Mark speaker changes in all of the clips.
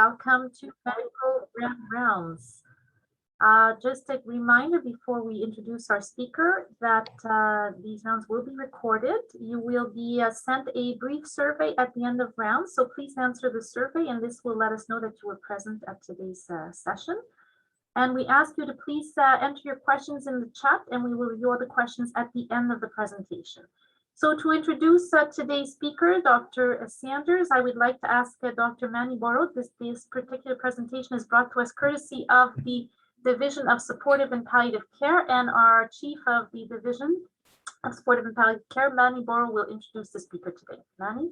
Speaker 1: Welcome to Medical Rounds. Just a reminder before we introduce our speaker that these rounds will be recorded. You will be sent a brief survey at the end of rounds, so please answer the survey and this will let us know that you were present at today's session. And we ask you to please enter your questions in the chat and we will review all the questions at the end of the presentation. So to introduce today's speaker, Dr. Sanders, I would like to ask Dr. Manny Boro. This particular presentation is brought to us courtesy of the Division of Supportive and Palliative Care, and our Chief of the Division of Supportive and Palliative Care, Manny Boro, will introduce the speaker today. Manny?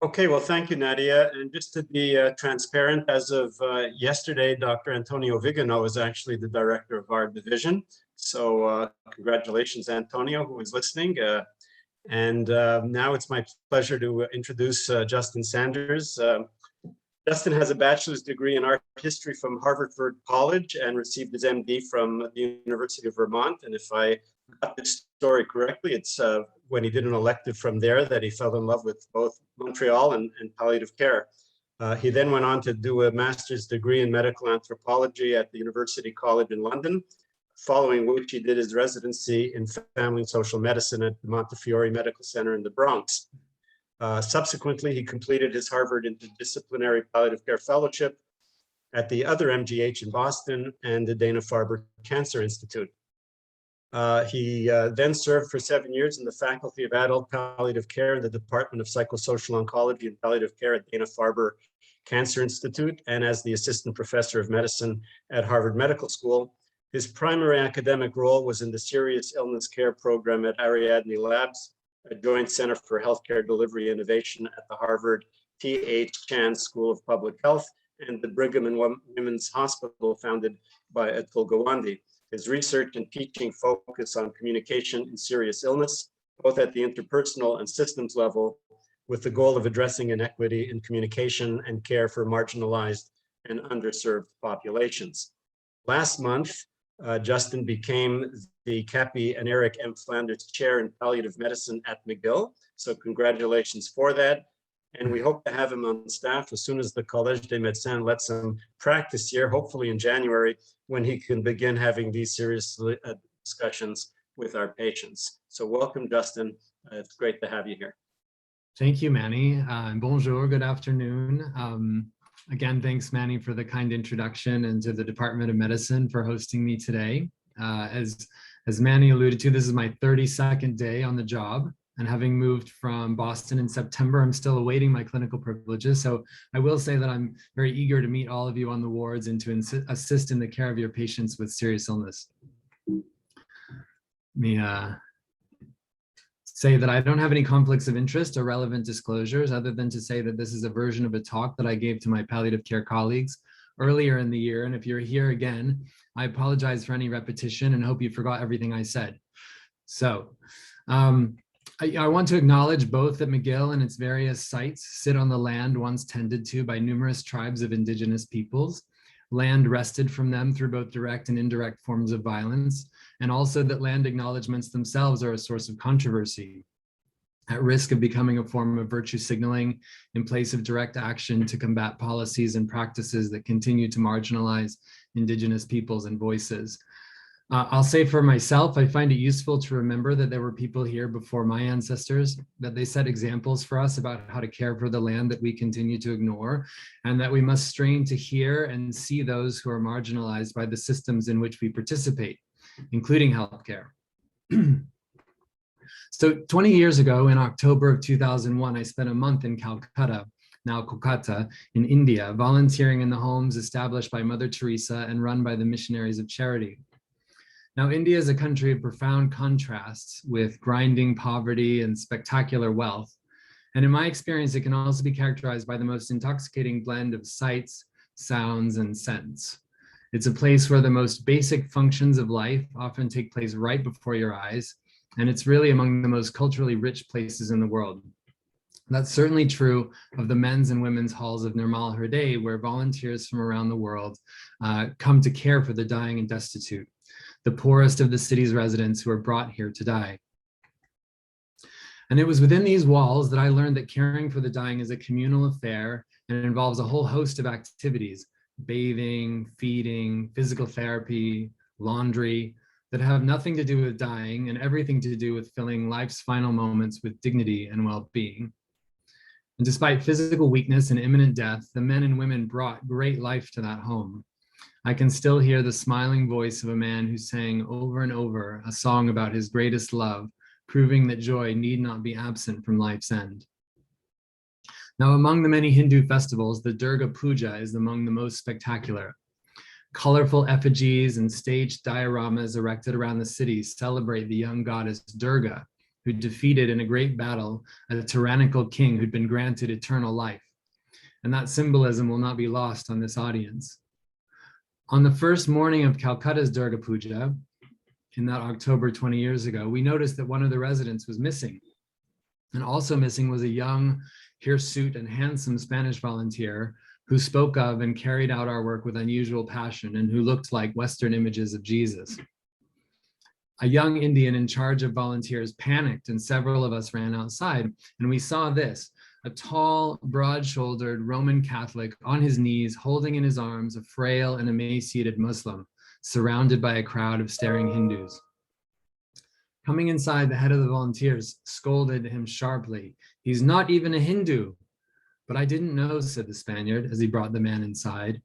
Speaker 2: Okay, well, thank you, Nadia. And just to be transparent, as of yesterday, Dr. Antonio Vigano is actually the director of our division. So congratulations, Antonio, who is listening. Now it's my pleasure to introduce Justin Sanders. Justin has a bachelor's degree in art history from Harvard College and received his MD from the University of Vermont. And if I got this story correctly, it's when he did an elective from there that he fell in love with both Montreal and palliative care. He then went on to do a master's degree in medical anthropology at the University College in London, following which he did his residency in family and social medicine at the Montefiore Medical Center in the Bronx. Subsequently, he completed his Harvard Interdisciplinary Palliative Care Fellowship at the other MGH in Boston and the Dana-Farber Cancer Institute. He then served for 7 years in the Faculty of Adult Palliative Care in the Department of Psychosocial Oncology and Palliative Care at Dana-Farber Cancer Institute and as the Assistant Professor of Medicine at Harvard Medical School. His primary academic role was in the Serious Illness Care Program at Ariadne Labs, a joint center for healthcare delivery innovation at the Harvard T.H. Chan School of Public Health and the Brigham and Women's Hospital founded by Atul Gawande. His research and teaching focus on communication in serious illness, both at the interpersonal and systems level, with the goal of addressing inequity in communication and care for marginalized and underserved populations. Last month, Justin became the Cappy and Eric M. Flanders Chair in Palliative Medicine at McGill. So congratulations for that. And we hope to have him on staff as soon as the Collège des Médecins lets him practice here, hopefully in January, when he can begin having these serious discussions with our patients. So welcome, Justin. It's great to have you here.
Speaker 3: Thank you, Manny. Bonjour, good afternoon. Again, thanks, Manny, for the kind introduction and to the Department of Medicine for hosting me today. As Manny alluded to, this is my 32nd day on the job. And having moved from Boston in September, I'm still awaiting my clinical privileges. So I will say that I'm very eager to meet all of you on the wards and to assist in the care of your patients with serious illness. Let me say that I don't have any conflicts of interest or relevant disclosures other than to say that this is a version of a talk that I gave to my palliative care colleagues earlier in the year. And if you're here again, I apologize for any repetition and hope you forgot everything I said. So I want to acknowledge both that McGill and its various sites sit on the land once tended to by numerous tribes of indigenous peoples, land wrested from them through both direct and indirect forms of violence, and also that land acknowledgements themselves are a source of controversy, at risk of becoming a form of virtue signaling in place of direct action to combat policies and practices that continue to marginalize indigenous peoples and voices. I'll say for myself, I find it useful to remember that there were people here before my ancestors, that they set examples for us about how to care for the land that we continue to ignore, and that we must strain to hear and see those who are marginalized by the systems in which we participate, including healthcare. So 20 years ago, in October of 2001, I spent a month in Calcutta, now Kolkata, in India, volunteering in the homes established by Mother Teresa and run by the Missionaries of Charity. Now, India is a country of profound contrasts with grinding poverty and spectacular wealth. And in my experience, it can also be characterized by the most intoxicating blend of sights, sounds, and scents. It's a place where the most basic functions of life often take place right before your eyes. And it's really among the most culturally rich places in the world. That's certainly true of the men's and women's halls of Nirmal Hriday, where volunteers from around the world come to care for the dying and destitute, the poorest of the city's residents who are brought here to die. And it was within these walls that I learned that caring for the dying is a communal affair and it involves a whole host of activities, bathing, feeding, physical therapy, laundry, that have nothing to do with dying and everything to do with filling life's final moments with dignity and well-being. And despite physical weakness and imminent death, the men and women brought great life to that home. I can still hear the smiling voice of a man who sang over and over a song about his greatest love, proving that joy need not be absent from life's end. Now, among the many Hindu festivals, the Durga Puja is among the most spectacular. Colorful effigies and staged dioramas erected around the city celebrate the young goddess Durga, who defeated in a great battle a tyrannical king who'd been granted eternal life. And that symbolism will not be lost on this audience. On the first morning of Calcutta's Durga Puja, in that October 20 years ago, we noticed that one of the residents was missing. And also missing was a young, hirsute and handsome Spanish volunteer who spoke of and carried out our work with unusual passion and who looked like Western images of Jesus. A young Indian in charge of volunteers panicked and several of us ran outside, and we saw this, a tall, broad-shouldered Roman Catholic on his knees, holding in his arms a frail and emaciated Muslim, surrounded by a crowd of staring Hindus. Coming inside, the head of the volunteers scolded him sharply. "He's not even a Hindu." "But I didn't know," said the Spaniard as he brought the man inside.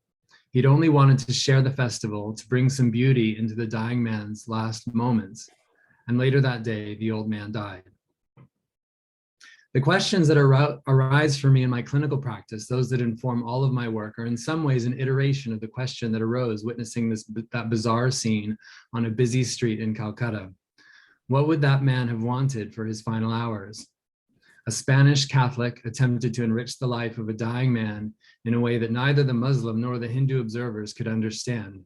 Speaker 3: He'd only wanted to share the festival, to bring some beauty into the dying man's last moments. And later that day, the old man died. The questions that arise for me in my clinical practice, those that inform all of my work, are in some ways an iteration of the question that arose witnessing that bizarre scene on a busy street in Calcutta. What would that man have wanted for his final hours? A Spanish Catholic attempted to enrich the life of a dying man in a way that neither the Muslim nor the Hindu observers could understand.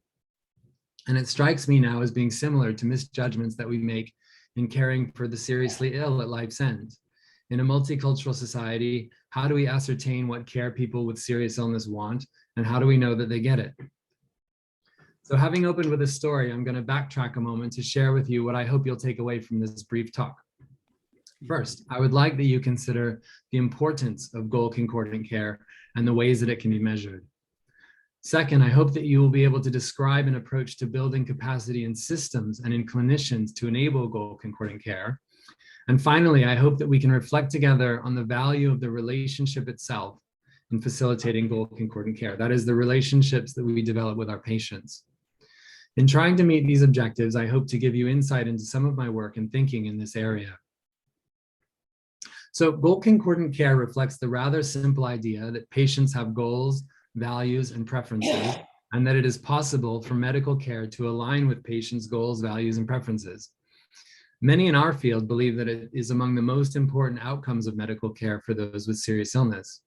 Speaker 3: And it strikes me now as being similar to misjudgments that we make in caring for the seriously ill at life's end. In a multicultural society, how do we ascertain what care people with serious illness want, and how do we know that they get it? So having opened with a story, I'm going to backtrack a moment to share with you what I hope you'll take away from this brief talk. First, I would like that you consider the importance of goal-concordant care and the ways that it can be measured. Second, I hope that you will be able to describe an approach to building capacity in systems and in clinicians to enable goal-concordant care. And finally, I hope that we can reflect together on the value of the relationship itself in facilitating goal-concordant care. That is, the relationships that we develop with our patients. In trying to meet these objectives, I hope to give you insight into some of my work and thinking in this area. So goal-concordant care reflects the rather simple idea that patients have goals, values, and preferences, and that it is possible for medical care to align with patients' goals, values, and preferences. Many in our field believe that it is among the most important outcomes of medical care for those with serious illness.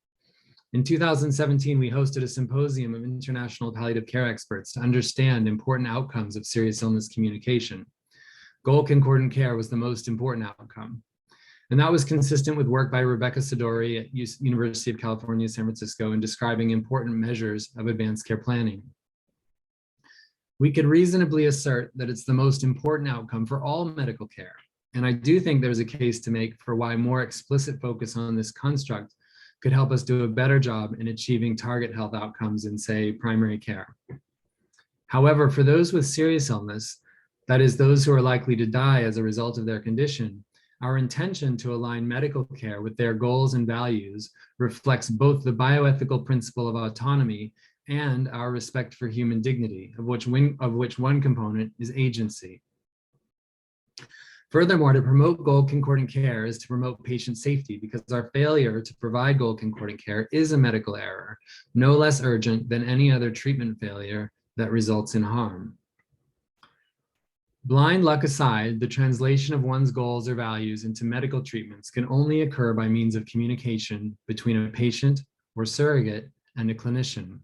Speaker 3: In 2017, we hosted a symposium of international palliative care experts to understand important outcomes of serious illness communication. Goal-concordant care was the most important outcome. And that was consistent with work by Rebecca Sidori at University of California, San Francisco, in describing important measures of advanced care planning. We could reasonably assert that it's the most important outcome for all medical care. And I do think there's a case to make for why more explicit focus on this construct could help us do a better job in achieving target health outcomes in, say, primary care. However, for those with serious illness, that is, those who are likely to die as a result of their condition, our intention to align medical care with their goals and values reflects both the bioethical principle of autonomy and our respect for human dignity, of which one component is agency. Furthermore, to promote goal-concordant care is to promote patient safety, because our failure to provide goal-concordant care is a medical error, no less urgent than any other treatment failure that results in harm. Blind luck aside, the translation of one's goals or values into medical treatments can only occur by means of communication between a patient or surrogate and a clinician.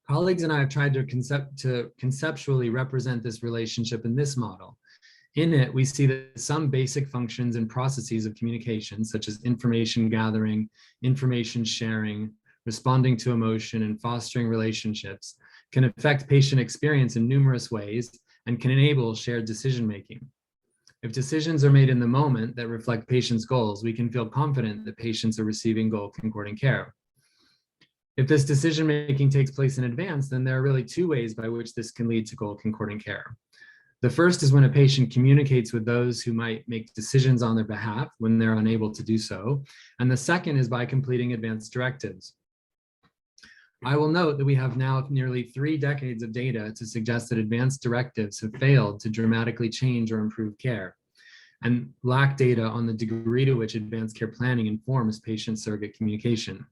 Speaker 3: Colleagues and I have tried to conceptually represent this relationship in this model. In it, we see that some basic functions and processes of communication, such as information gathering, information sharing, responding to emotion, and fostering relationships, can affect patient experience in numerous ways and can enable shared decision-making. If decisions are made in the moment that reflect patients' goals, we can feel confident that patients are receiving goal-concordant care. If this decision-making takes place in advance, then there are really two ways by which this can lead to goal-concordant care. The first is when a patient communicates with those who might make decisions on their behalf when they're unable to do so. And the second is by completing advanced directives. I will note that we have now nearly 3 decades of data to suggest that advanced directives have failed to dramatically change or improve care, and lack data on the degree to which advanced care planning informs patient-surrogate communication.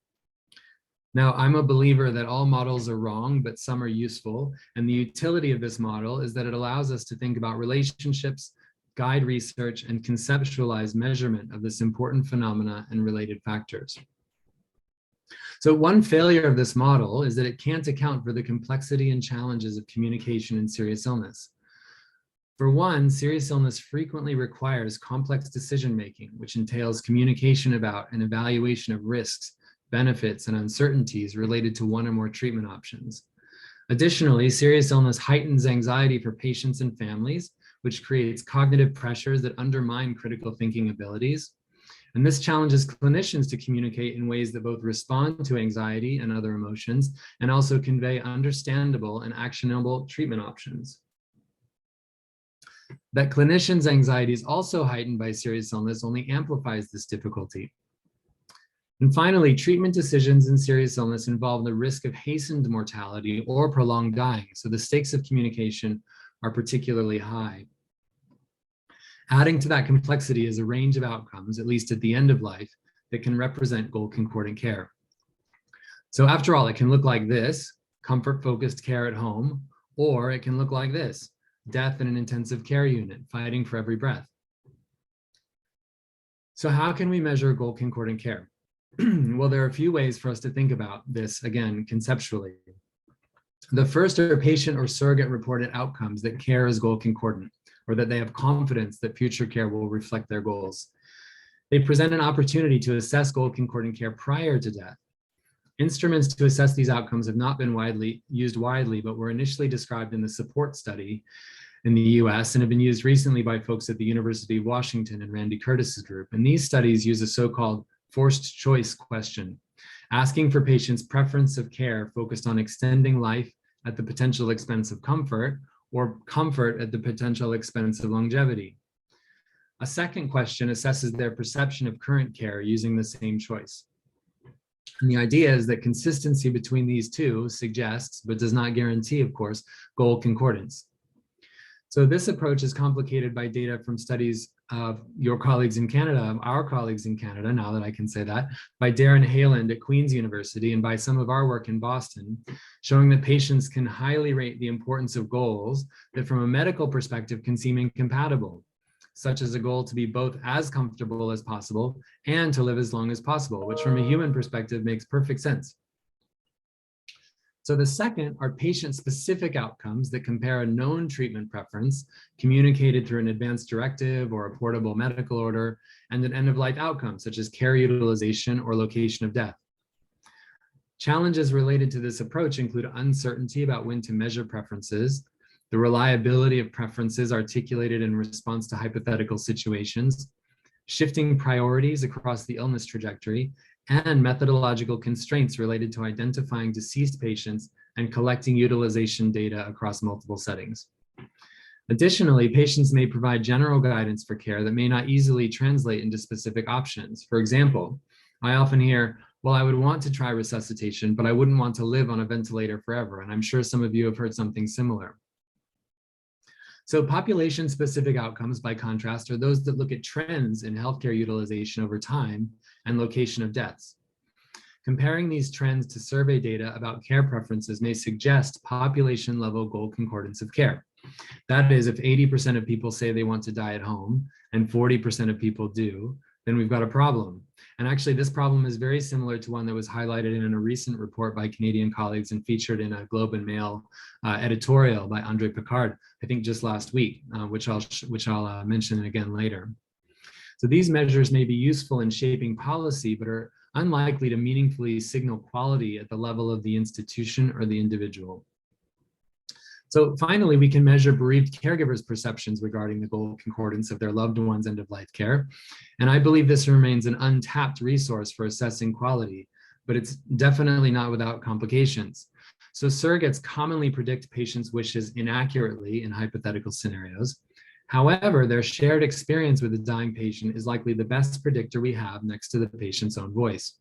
Speaker 3: Now, I'm a believer that all models are wrong, but some are useful. And the utility of this model is that it allows us to think about relationships, guide research, and conceptualize measurement of this important phenomena and related factors. So one failure of this model is that it can't account for the complexity and challenges of communication in serious illness. For one, serious illness frequently requires complex decision-making, which entails communication about and evaluation of risks, benefits, and uncertainties related to one or more treatment options. Additionally, serious illness heightens anxiety for patients and families, which creates cognitive pressures that undermine critical thinking abilities. And this challenges clinicians to communicate in ways that both respond to anxiety and other emotions, and also convey understandable and actionable treatment options. That clinicians' anxiety is also heightened by serious illness only amplifies this difficulty. And finally, treatment decisions in serious illness involve the risk of hastened mortality or prolonged dying, so the stakes of communication are particularly high. Adding to that complexity is a range of outcomes, at least at the end of life, that can represent goal-concordant care. So after all, it can look like this, comfort-focused care at home, or it can look like this, death in an intensive care unit, fighting for every breath. So how can we measure goal-concordant care? Well, there are a few ways for us to think about this, again, conceptually. The first are patient or surrogate reported outcomes that care is goal concordant, or that they have confidence that future care will reflect their goals. They present an opportunity to assess goal concordant care prior to death. Instruments to assess these outcomes have not been used widely, but were initially described in the support study in the US and have been used recently by folks at the University of Washington and Randy Curtis's group. And these studies use a so-called forced choice question, asking for patients' preference of care focused on extending life at the potential expense of comfort, or comfort at the potential expense of longevity. A second question assesses their perception of current care using the same choice. And the idea is that consistency between these two suggests, but does not guarantee, of course, goal concordance. So this approach is complicated by data from studies of your colleagues in Canada, our colleagues in Canada, now that I can say that, by Darren Hayland at Queen's University and by some of our work in Boston, showing that patients can highly rate the importance of goals that from a medical perspective can seem incompatible, such as a goal to be both as comfortable as possible and to live as long as possible, which from a human perspective makes perfect sense. So the second are patient-specific outcomes that compare a known treatment preference communicated through an advanced directive or a portable medical order and an end-of-life outcome, such as care utilization or location of death. Challenges related to this approach include uncertainty about when to measure preferences, the reliability of preferences articulated in response to hypothetical situations, shifting priorities across the illness trajectory, and methodological constraints related to identifying deceased patients and collecting utilization data across multiple settings. Additionally, patients may provide general guidance for care that may not easily translate into specific options. For example, I often hear, well, I would want to try resuscitation, but I wouldn't want to live on a ventilator forever. And I'm sure some of you have heard something similar. So population-specific outcomes, by contrast, are those that look at trends in healthcare utilization over time and location of deaths. Comparing these trends to survey data about care preferences may suggest population-level goal concordance of care. That is, if 80% of people say they want to die at home and 40% of people do, then we've got a problem. And actually, this problem is very similar to one that was highlighted in a recent report by Canadian colleagues and featured in a Globe and Mail editorial by André Picard, I think just last week, which I'll mention again later. So these measures may be useful in shaping policy, but are unlikely to meaningfully signal quality at the level of the institution or the individual. So finally, we can measure bereaved caregivers' perceptions regarding the goal concordance of their loved ones' end-of-life care. And I believe this remains an untapped resource for assessing quality. but it's definitely not without complications. So surrogates commonly predict patients' wishes inaccurately in hypothetical scenarios. However, their shared experience with the dying patient is likely the best predictor we have next to the patient's own voice.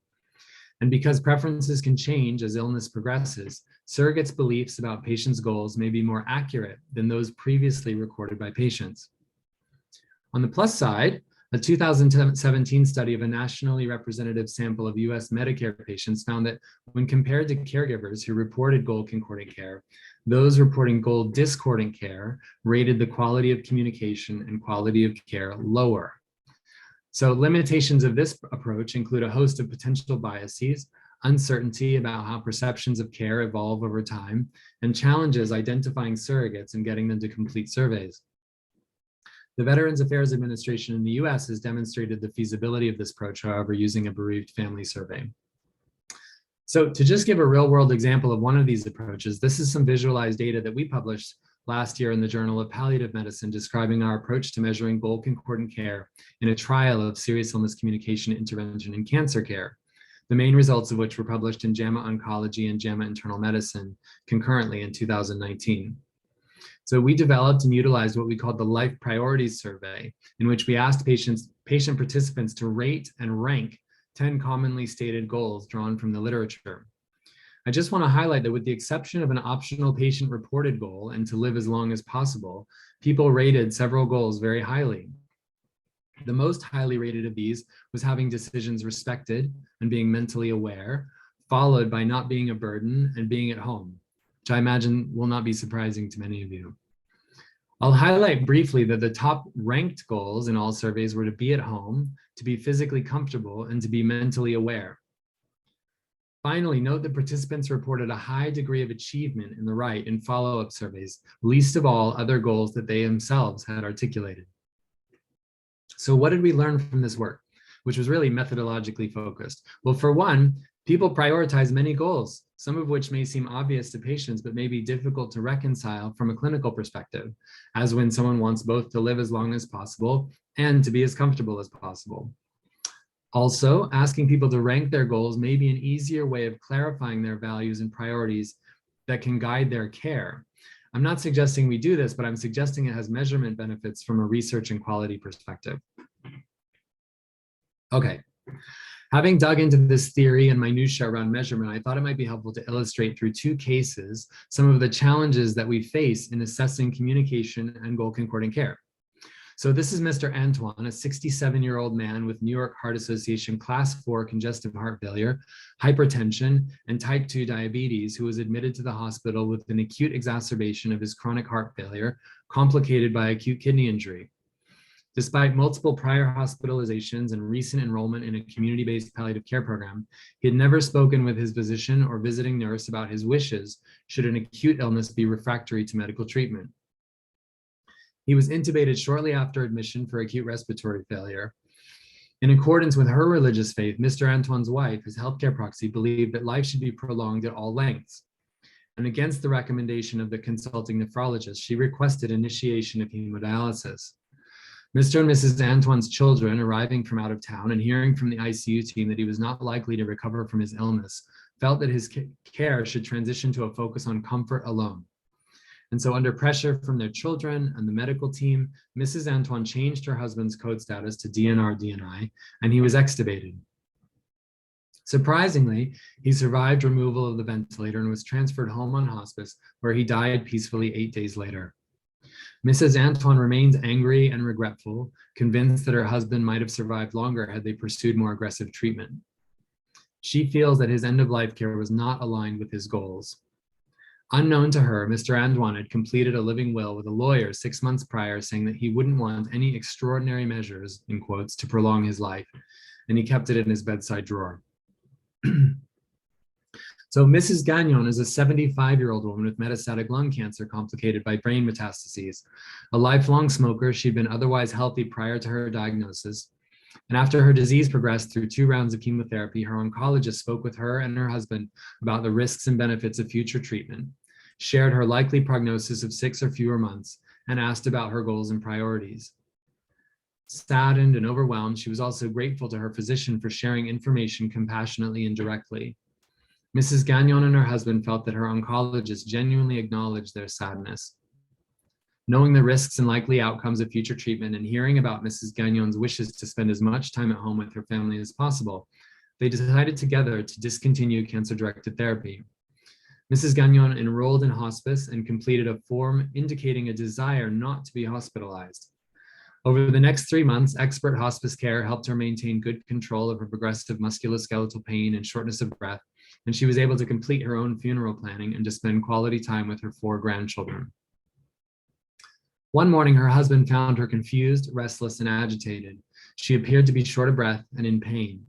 Speaker 3: And because preferences can change as illness progresses, surrogates' beliefs about patients' goals may be more accurate than those previously recorded by patients. On the plus side, a 2017 study of a nationally representative sample of US Medicare patients found that when compared to caregivers who reported goal-concordant care, those reporting goal-discordant care rated the quality of communication and quality of care lower. So limitations of this approach include a host of potential biases, uncertainty about how perceptions of care evolve over time, and challenges identifying surrogates and getting them to complete surveys. The Veterans Affairs Administration in the US has demonstrated the feasibility of this approach, however, using a bereaved family survey. So to just give a real world example of one of these approaches, this is some visualized data that we published last year in the Journal of Palliative Medicine describing our approach to measuring goal concordant care in a trial of serious illness communication intervention in cancer care, the main results of which were published in JAMA Oncology and JAMA Internal Medicine concurrently in 2019. So we developed and utilized what we called the Life Priorities Survey, in which we asked patient participants to rate and rank 10 commonly stated goals drawn from the literature. I just want to highlight that with the exception of an optional patient-reported goal and to live as long as possible, people rated several goals very highly. The most highly rated of these was having decisions respected and being mentally aware, followed by not being a burden and being at home, which I imagine will not be surprising to many of you. I'll highlight briefly that the top ranked goals in all surveys were to be at home, to be physically comfortable, and to be mentally aware. Finally, note that participants reported a high degree of achievement in the right in follow-up surveys, least of all other goals that they themselves had articulated. So what did we learn from this work, which was really methodologically focused? Well, for one, people prioritize many goals, some of which may seem obvious to patients, but may be difficult to reconcile from a clinical perspective, as when someone wants both to live as long as possible and to be as comfortable as possible. Also, asking people to rank their goals may be an easier way of clarifying their values and priorities that can guide their care. I'm not suggesting we do this, but I'm suggesting it has measurement benefits from a research and quality perspective. Okay, having dug into this theory and minutia around measurement, I thought it might be helpful to illustrate through two cases some of the challenges that we face in assessing communication and goal concordant care. So this is Mr. Antoine, a 67-year-old man with New York Heart Association class 4 congestive heart failure, hypertension, and type 2 diabetes, who was admitted to the hospital with an acute exacerbation of his chronic heart failure, complicated by acute kidney injury. Despite multiple prior hospitalizations and recent enrollment in a community-based palliative care program, he had never spoken with his physician or visiting nurse about his wishes should an acute illness be refractory to medical treatment. He was intubated shortly after admission for acute respiratory failure. In accordance with her religious faith, Mr. Antoine's wife, his healthcare proxy, believed that life should be prolonged at all lengths. And against the recommendation of the consulting nephrologist, she requested initiation of hemodialysis. Mr. and Mrs. Antoine's children, arriving from out of town and hearing from the ICU team that he was not likely to recover from his illness, felt that his care should transition to a focus on comfort alone. And so under pressure from their children and the medical team, Mrs. Antoine changed her husband's code status to DNR-DNI, and he was extubated. Surprisingly, he survived removal of the ventilator and was transferred home on hospice, where he died peacefully 8 days later. Mrs. Antoine remains angry and regretful, convinced that her husband might have survived longer had they pursued more aggressive treatment. She feels that his end-of-life care was not aligned with his goals. Unknown to her, Mr. Antoine had completed a living will with a lawyer 6 months prior, saying that he wouldn't want any extraordinary measures, in quotes, to prolong his life, and he kept it in his bedside drawer. So Mrs. Gagnon is a 75-year-old woman with metastatic lung cancer complicated by brain metastases. A lifelong smoker, she'd been otherwise healthy prior to her diagnosis. And after her disease progressed through 2 rounds of chemotherapy, her oncologist spoke with her and her husband about the risks and benefits of future treatment, shared her likely prognosis of 6 or fewer months, and asked about her goals and priorities. Saddened and overwhelmed, she was also grateful to her physician for sharing information compassionately and directly. Mrs. Gagnon and her husband felt that her oncologist genuinely acknowledged their sadness. Knowing the risks and likely outcomes of future treatment and hearing about Mrs. Gagnon's wishes to spend as much time at home with her family as possible, they decided together to discontinue cancer-directed therapy. Mrs. Gagnon enrolled in hospice and completed a form indicating a desire not to be hospitalized. Over the next 3 months, expert hospice care helped her maintain good control of her progressive musculoskeletal pain and shortness of breath, and she was able to complete her own funeral planning and to spend quality time with her 4 grandchildren. One morning, her husband found her confused, restless, and agitated. She appeared to be short of breath and in pain.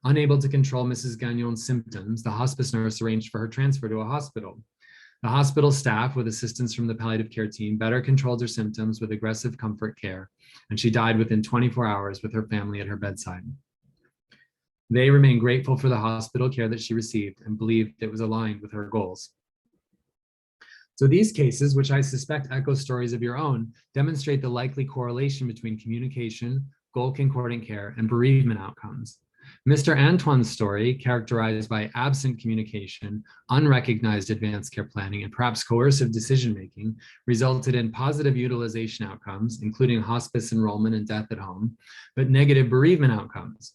Speaker 3: Unable to control Mrs. Gagnon's symptoms, the hospice nurse arranged for her transfer to a hospital. The hospital staff, with assistance from the palliative care team, better controlled her symptoms with aggressive comfort care, and she died within 24 hours with her family at her bedside. They remain grateful for the hospital care that she received and believed it was aligned with her goals. So these cases, which I suspect echo stories of your own, demonstrate the likely correlation between communication, goal-concordant care, and bereavement outcomes. Mr. Antoine's story, characterized by absent communication, unrecognized advanced care planning, and perhaps coercive decision-making, resulted in positive utilization outcomes, including hospice enrollment and death at home, but negative bereavement outcomes.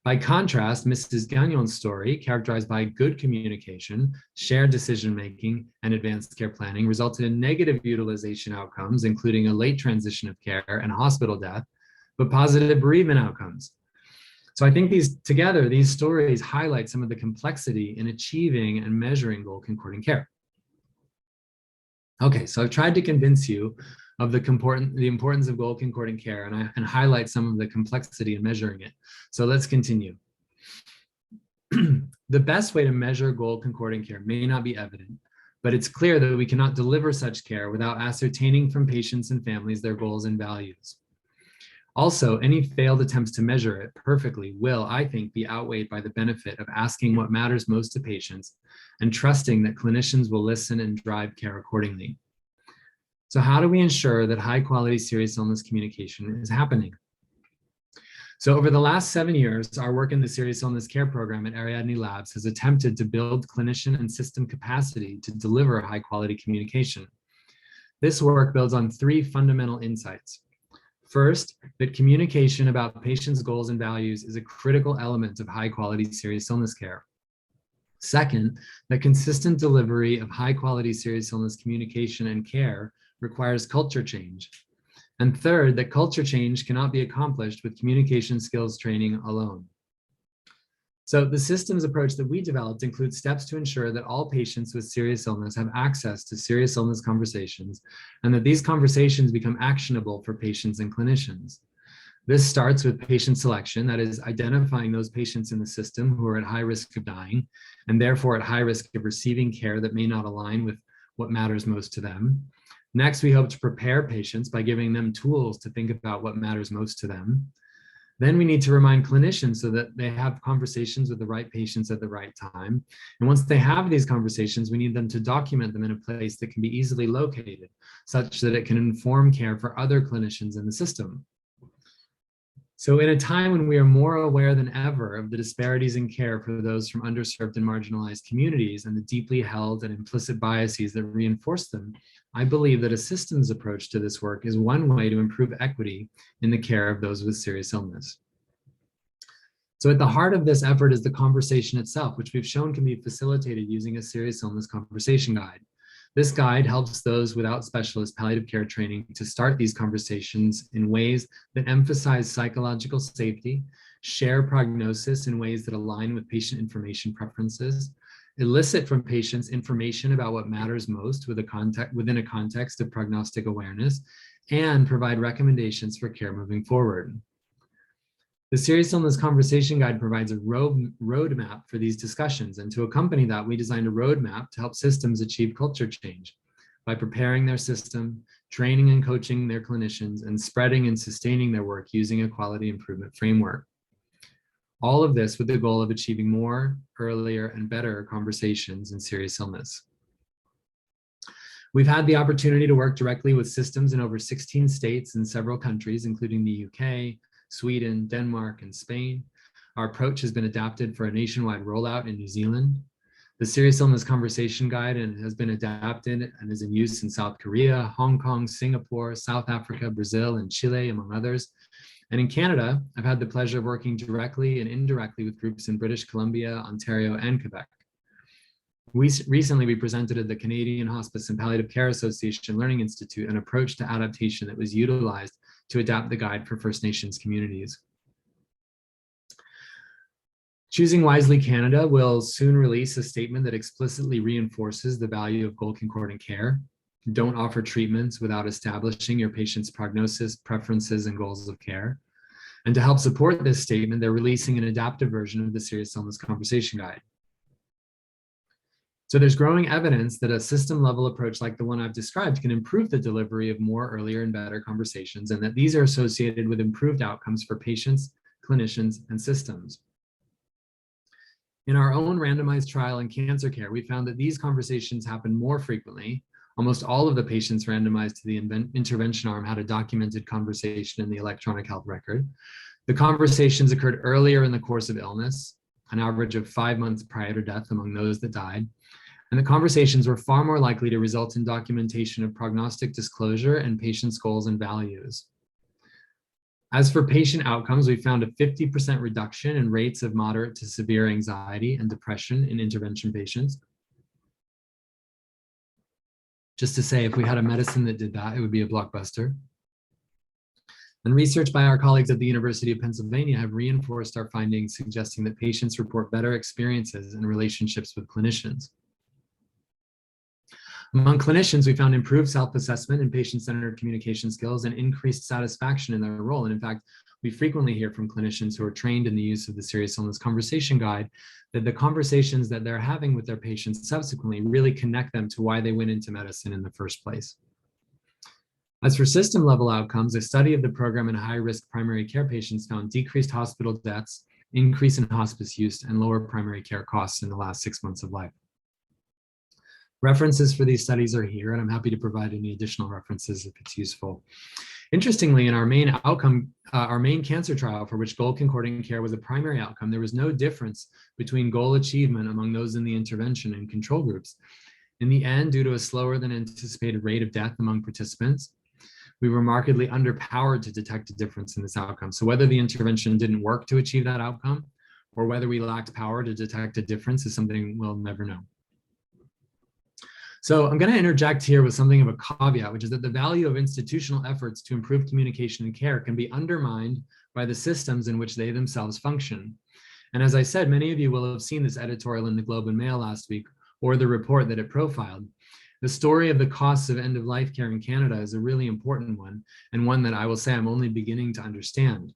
Speaker 3: By contrast, Mrs. Gagnon's story, characterized by good communication, shared decision-making, and advanced care planning, resulted in negative utilization outcomes, including a late transition of care and hospital death, but positive bereavement outcomes. So I think these stories highlight some of the complexity in achieving and measuring goal-concordant care. Okay, so I've tried to convince you of the importance of goal-concordant care and highlight some of the complexity in measuring it. So let's continue. The best way to measure goal-concordant care may not be evident, but it's clear that we cannot deliver such care without ascertaining from patients and families their goals and values. Also, any failed attempts to measure it perfectly will, I think, be outweighed by the benefit of asking what matters most to patients and trusting that clinicians will listen and drive care accordingly. So how do we ensure that high quality serious illness communication is happening? So over the last 7 years, our work in the Serious Illness Care Program at Ariadne Labs has attempted to build clinician and system capacity to deliver high quality communication. This work builds on 3 fundamental insights. First, that communication about patients' goals and values is a critical element of high quality serious illness care. Second, that consistent delivery of high quality serious illness communication and care requires culture change. And third, that culture change cannot be accomplished with communication skills training alone. So the systems approach that we developed includes steps to ensure that all patients with serious illness have access to serious illness conversations and that these conversations become actionable for patients and clinicians. This starts with patient selection, that is identifying those patients in the system who are at high risk of dying and therefore at high risk of receiving care that may not align with what matters most to them. Next, we hope to prepare patients by giving them tools to think about what matters most to them. Then we need to remind clinicians so that they have conversations with the right patients at the right time. And once they have these conversations, we need them to document them in a place that can be easily located, such that it can inform care for other clinicians in the system. So in a time when we are more aware than ever of the disparities in care for those from underserved and marginalized communities and the deeply held and implicit biases that reinforce them, I believe that a systems approach to this work is one way to improve equity in the care of those with serious illness. So at the heart of this effort is the conversation itself, which we've shown can be facilitated using a serious illness conversation guide. This guide helps those without specialist palliative care training to start these conversations in ways that emphasize psychological safety, share prognosis in ways that align with patient information preferences, elicit from patients information about what matters most within a context of prognostic awareness, and provide recommendations for care moving forward. The Serious Illness Conversation Guide provides a roadmap for these discussions, and to accompany that, we designed a roadmap to help systems achieve culture change by preparing their system, training and coaching their clinicians, and spreading and sustaining their work using a quality improvement framework. All of this with the goal of achieving more, earlier, and better conversations in serious illness. We've had the opportunity to work directly with systems in over 16 states and several countries, including the UK, Sweden, Denmark, and Spain. Our approach has been adapted for a nationwide rollout in New Zealand. The Serious Illness Conversation Guide has been adapted and is in use in South Korea, Hong Kong, Singapore, South Africa, Brazil, and Chile, among others. And in Canada, I've had the pleasure of working directly and indirectly with groups in British Columbia, Ontario, and Quebec. Recently, we presented at the Canadian Hospice and Palliative Care Association Learning Institute an approach to adaptation that was utilized to adapt the guide for First Nations communities. Choosing Wisely Canada will soon release a statement that explicitly reinforces the value of goal-concordant care. Don't offer treatments without establishing your patient's prognosis, preferences, and goals of care. And to help support this statement, they're releasing an adaptive version of the Serious Illness Conversation Guide. So there's growing evidence that a system-level approach like the one I've described can improve the delivery of more, earlier, and better conversations, and that these are associated with improved outcomes for patients, clinicians, and systems. In our own randomized trial in cancer care, we found that these conversations happen more frequently. Almost all of the patients randomized to the intervention arm had a documented conversation in the electronic health record. The conversations occurred earlier in the course of illness, an average of 5 months prior to death among those that died. And the conversations were far more likely to result in documentation of prognostic disclosure and patients' goals and values. As for patient outcomes, we found a 50% reduction in rates of moderate to severe anxiety and depression in intervention patients. Just to say, if we had a medicine that did that, it would be a blockbuster. And research by our colleagues at the University of Pennsylvania have reinforced our findings, suggesting that patients report better experiences and relationships with clinicians. Among clinicians, we found improved self-assessment and patient-centered communication skills and increased satisfaction in their role. And in fact, we frequently hear from clinicians who are trained in the use of the Serious Illness Conversation Guide that the conversations that they're having with their patients subsequently really connect them to why they went into medicine in the first place. As for system-level outcomes, a study of the program in high-risk primary care patients found decreased hospital deaths, increase in hospice use, and lower primary care costs in the last 6 months of life. References for these studies are here, and I'm happy to provide any additional references if it's useful. Interestingly, in our main cancer trial, for which goal-concordant care was a primary outcome, there was no difference between goal achievement among those in the intervention and control groups. In the end, due to a slower than anticipated rate of death among participants, we were markedly underpowered to detect a difference in this outcome. So whether the intervention didn't work to achieve that outcome, or whether we lacked power to detect a difference, is something we'll never know. So I'm going to interject here with something of a caveat, which is that the value of institutional efforts to improve communication and care can be undermined by the systems in which they themselves function. And as I said, many of you will have seen this editorial in the Globe and Mail last week, or the report that it profiled. The story of the costs of end-of-life care in Canada is a really important one, and one that I will say I'm only beginning to understand.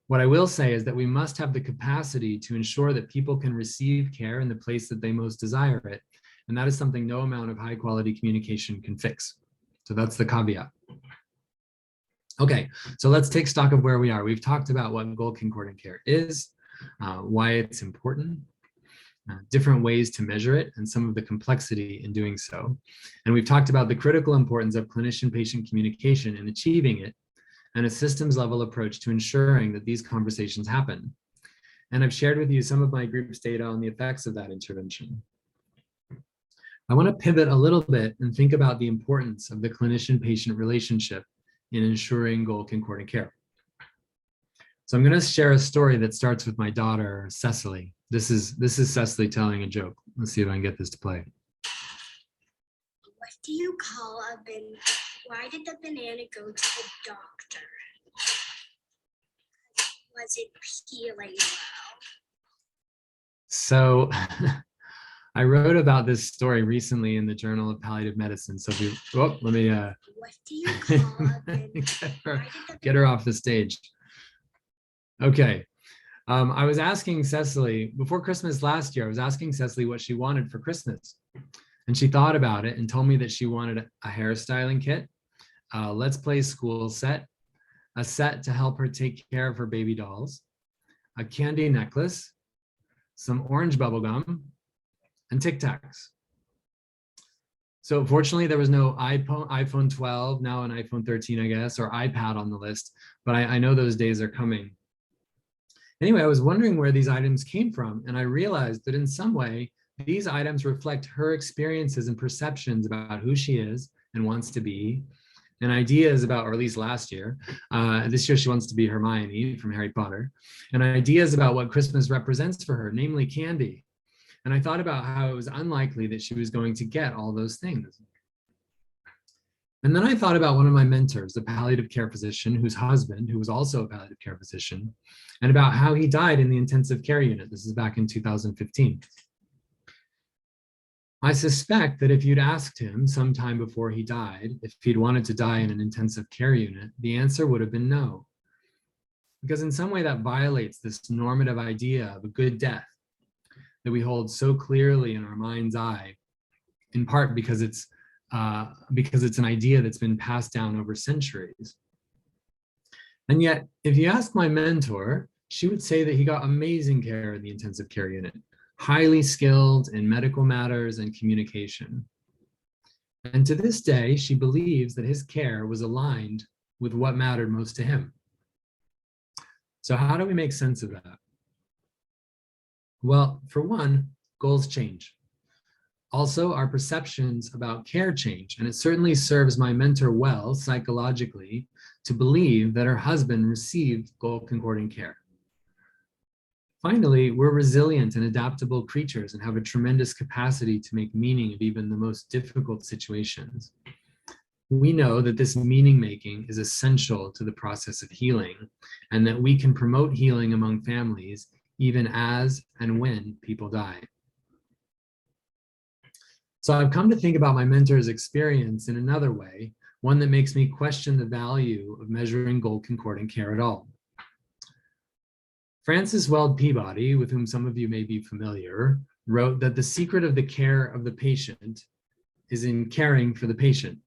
Speaker 3: What I will say is that we must have the capacity to ensure that people can receive care in the place that they most desire it. And that is something no amount of high quality communication can fix. So that's the caveat. Okay, so let's take stock of where we are. We've talked about what goal-concordant care is, why it's important, different ways to measure it, and some of the complexity in doing so. And we've talked about the critical importance of clinician-patient communication in achieving it, and a systems-level approach to ensuring that these conversations happen. And I've shared with you some of my group's data on the effects of that intervention. I want to pivot a little bit and think about the importance of the clinician-patient relationship in ensuring goal-concordant care. So I'm going to share a story that starts with my daughter, Cecily. This is Cecily telling a joke. Let's see if I can get this to play.
Speaker 4: What do you call a banana? Why did the banana go to the doctor? Was it peeling well?
Speaker 3: So I wrote about this story recently in the Journal of Palliative Medicine. So if you, let me
Speaker 4: What do you call a banana?
Speaker 3: get her off the stage. Okay. I was asking Cecily, before Christmas last year, I was asking Cecily what she wanted for Christmas. And she thought about it and told me that she wanted a hairstyling kit, a Let's Play School set, a set to help her take care of her baby dolls, a candy necklace, some orange bubble gum, and Tic Tacs. So fortunately, there was no iPhone 12, now an iPhone 13, I guess, or iPad on the list, but I know those days are coming. Anyway, I was wondering where these items came from, and I realized that in some way, these items reflect her experiences and perceptions about who she is and wants to be, and ideas about, or at least last year, this year she wants to be Hermione from Harry Potter, and ideas about what Christmas represents for her, namely candy. And I thought about how it was unlikely that she was going to get all those things. And then I thought about one of my mentors, a palliative care physician whose husband, who was also a palliative care physician, and about how he died in the intensive care unit. This is back in 2015. I suspect that if you'd asked him sometime before he died, if he'd wanted to die in an intensive care unit, the answer would have been no. Because in some way that violates this normative idea of a good death that we hold so clearly in our mind's eye, in part because it's an idea that's been passed down over centuries. And yet, if you ask my mentor, she would say that he got amazing care in the intensive care unit, highly skilled in medical matters and communication. And to this day, she believes that his care was aligned with what mattered most to him. So how do we make sense of that? Well, for one, goals change. Also, our perceptions about care change, and it certainly serves my mentor well psychologically to believe that her husband received goal-concordant care. Finally, we're resilient and adaptable creatures and have a tremendous capacity to make meaning of even the most difficult situations. We know that this meaning making is essential to the process of healing, and that we can promote healing among families even as and when people die. So I've come to think about my mentor's experience in another way, one that makes me question the value of measuring goal-concordant care at all. Francis Weld Peabody, with whom some of you may be familiar, wrote that the secret of the care of the patient is in caring for the patient.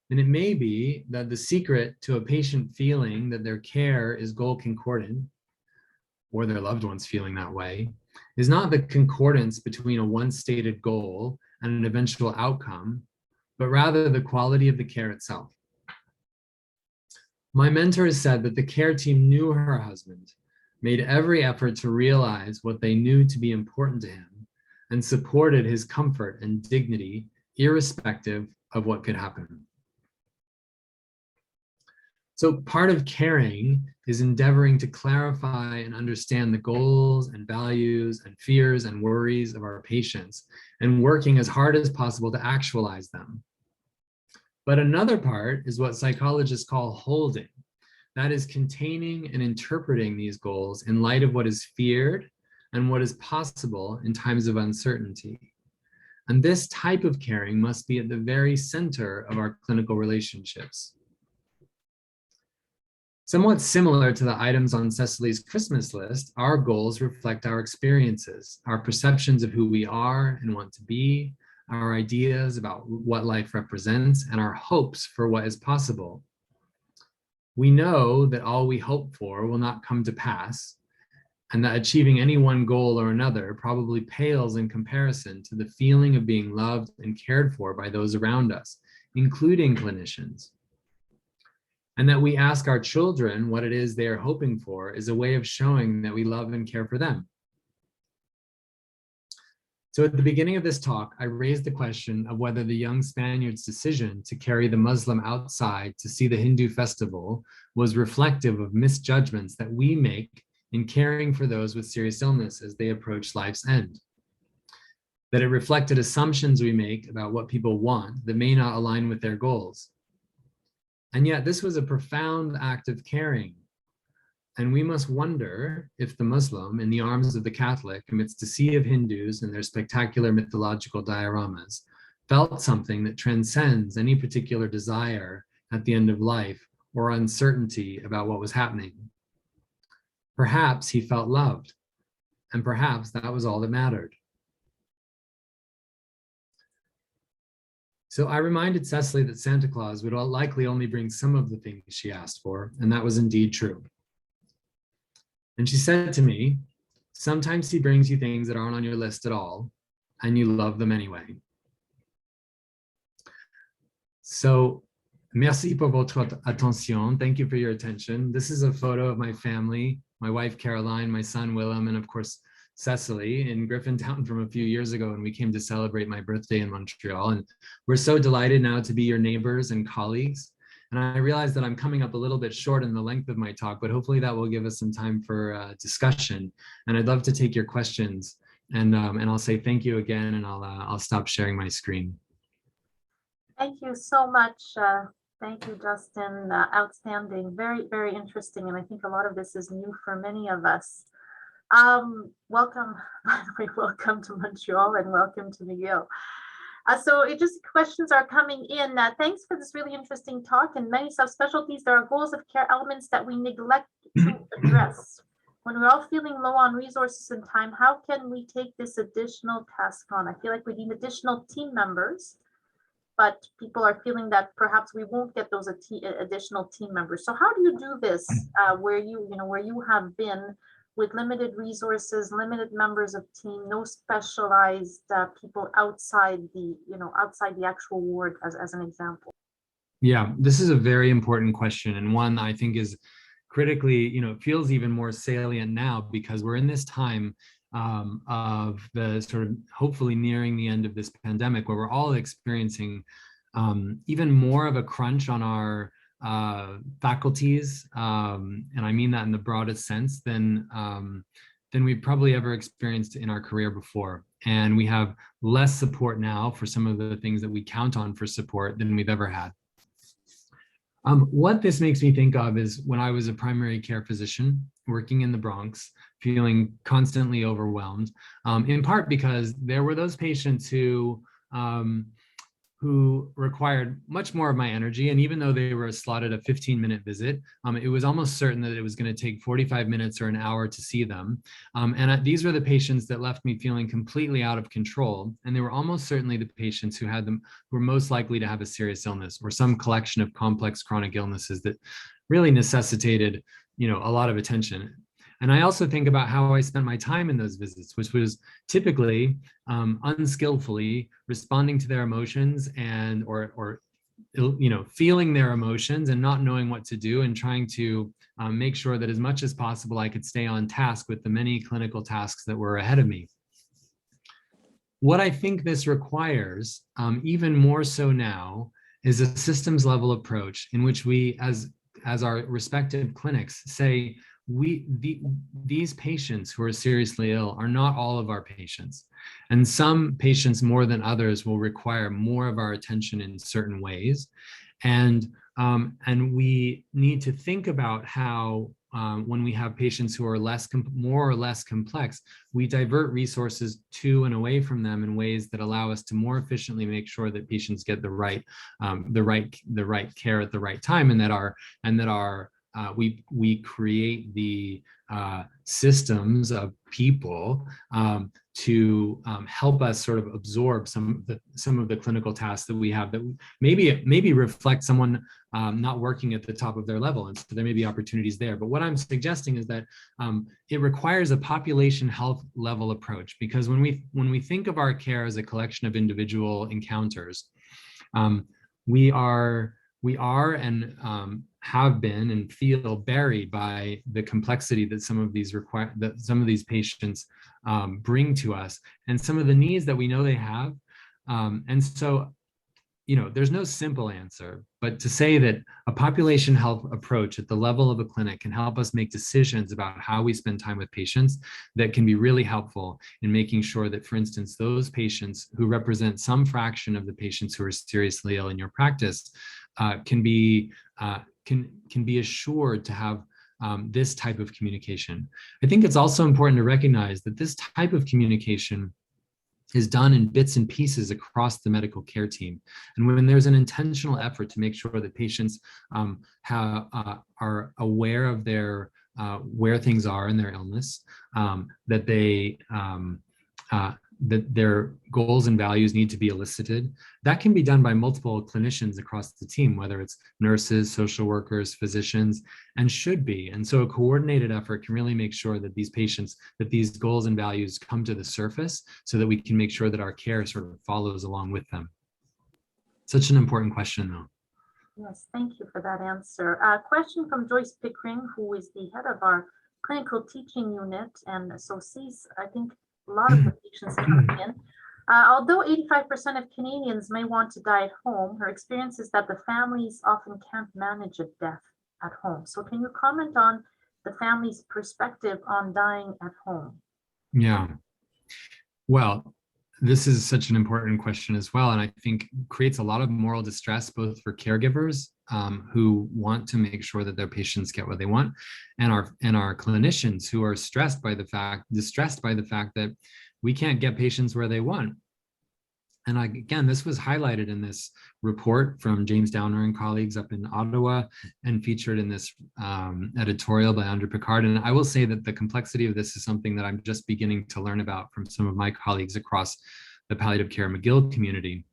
Speaker 3: And it may be that the secret to a patient feeling that their care is goal-concordant, or their loved ones feeling that way, is not the concordance between a once stated goal and an eventual outcome, but rather the quality of the care itself. My mentor has said that the care team knew her husband, made every effort to realize what they knew to be important to him, and supported his comfort and dignity, irrespective of what could happen. So part of caring is endeavoring to clarify and understand the goals and values and fears and worries of our patients and working as hard as possible to actualize them. But another part is what psychologists call holding. That is containing and interpreting these goals in light of what is feared and what is possible in times of uncertainty. And this type of caring must be at the very center of our clinical relationships. Somewhat similar to the items on Cecily's Christmas list, our goals reflect our experiences, our perceptions of who we are and want to be, our ideas about what life represents, and our hopes for what is possible. We know that all we hope for will not come to pass, and that achieving any one goal or another probably pales in comparison to the feeling of being loved and cared for by those around us, including clinicians. And that we ask our children what it is they are hoping for is a way of showing that we love and care for them. So at the beginning of this talk, I raised the question of whether the young Spaniard's decision to carry the Muslim outside to see the Hindu festival was reflective of misjudgments that we make in caring for those with serious illness as they approach life's end. That it reflected assumptions we make about what people want that may not align with their goals. And yet this was a profound act of caring. And we must wonder if the Muslim, in the arms of the Catholic, amidst a sea of Hindus and their spectacular mythological dioramas, felt something that transcends any particular desire at the end of life or uncertainty about what was happening. Perhaps he felt loved, and perhaps that was all that mattered. So I reminded Cecily that Santa Claus would likely only bring some of the things she asked for, and that was indeed true. And she said to me, sometimes he brings you things that aren't on your list at all, and you love them anyway. So, merci pour votre attention. Thank you for your attention. This is a photo of my family, my wife, Caroline, my son, Willem, and of course, Cecily in Griffintown from a few years ago when we came to celebrate my birthday in Montreal. And we're so delighted now to be your neighbors and colleagues. And I realize that I'm coming up a little bit short in the length of my talk, but hopefully that will give us some time for discussion. And I'd love to take your questions. And I'll say thank you again, and I'll stop sharing my screen.
Speaker 1: Thank you so much. Thank you, Justin. Outstanding. Very, very interesting. And I think a lot of this is new for many of us. Welcome, by the way, welcome to Montreal and welcome to Miguel. So it just questions are coming in. Thanks for this really interesting talk. In many subspecialties, there are goals of care elements that we neglect to address. When we're all feeling low on resources and time, how can we take this additional task on? I feel like we need additional team members, but people are feeling that perhaps we won't get those additional team members. So how do you do this where you have been with limited resources, limited members of team, no specialized people outside the actual ward, as an example?
Speaker 3: Yeah, this is a very important question, and one I think is critically, feels even more salient now because we're in this time of the sort of hopefully nearing the end of this pandemic, where we're all experiencing even more of a crunch on our faculties, and I mean that in the broadest sense, than we've probably ever experienced in our career before. And we have less support now for some of the things that we count on for support than we've ever had. What this makes me think of is when I was a primary care physician working in the Bronx, feeling constantly overwhelmed, in part because there were those patients who required much more of my energy. And even though they were slotted a 15-minute visit, it was almost certain that it was going to take 45 minutes or an hour to see them. And these were the patients that left me feeling completely out of control. And they were almost certainly the patients who were most likely to have a serious illness or some collection of complex chronic illnesses that really necessitated, a lot of attention. And I also think about how I spent my time in those visits, which was typically unskillfully responding to their emotions and or feeling their emotions and not knowing what to do, and trying to make sure that as much as possible I could stay on task with the many clinical tasks that were ahead of me. What I think this requires, even more so now, is a systems level approach in which we, as our respective clinics, say, these patients who are seriously ill are not all of our patients. And some patients more than others will require more of our attention in certain ways. And we need to think about how when we have patients who are more or less complex, we divert resources to and away from them in ways that allow us to more efficiently make sure that patients get the right care at the right time, and that we create the systems of people to help us sort of absorb some of the clinical tasks that we have that maybe reflect someone not working at the top of their level, and so there may be opportunities there. But what I'm suggesting is that it requires a population health level approach, because when we think of our care as a collection of individual encounters, we are and have been and feel buried by the complexity that some of these patients bring to us, and some of the needs that we know they have. And so, there's no simple answer, but to say that a population health approach at the level of a clinic can help us make decisions about how we spend time with patients that can be really helpful in making sure that, for instance, those patients who represent some fraction of the patients who are seriously ill in your practice can be assured to have this type of communication. I think it's also important to recognize that this type of communication is done in bits and pieces across the medical care team. And when there's an intentional effort to make sure that patients are aware of their where things are in their illness, that their goals and values need to be elicited, that can be done by multiple clinicians across the team, whether it's nurses, social workers, physicians, and should be. And so a coordinated effort can really make sure that these goals and values come to the surface so that we can make sure that our care sort of follows along with them. Such an important question, though.
Speaker 1: Yes, thank you for that answer. A question from Joyce Pickering, who is the head of our clinical teaching unit, and so sees, I think, a lot of the patients coming in. Although 85% of Canadians may want to die at home, her experience is that the families often can't manage a death at home. So can you comment on the family's perspective on dying at home?
Speaker 3: Yeah. Well, this is such an important question as well, and I think creates a lot of moral distress both for caregivers who want to make sure that their patients get what they want, and our clinicians who are distressed by the fact that we can't get patients where they want. And again, this was highlighted in this report from James Downer and colleagues up in Ottawa and featured in this editorial by Andrew Picard. And I will say that the complexity of this is something that I'm just beginning to learn about from some of my colleagues across the palliative care McGill community.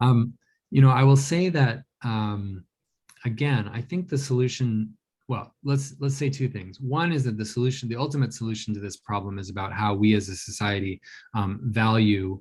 Speaker 3: I will say that, again, I think the solution, well, let's say two things. One is that the ultimate solution to this problem is about how we as a society value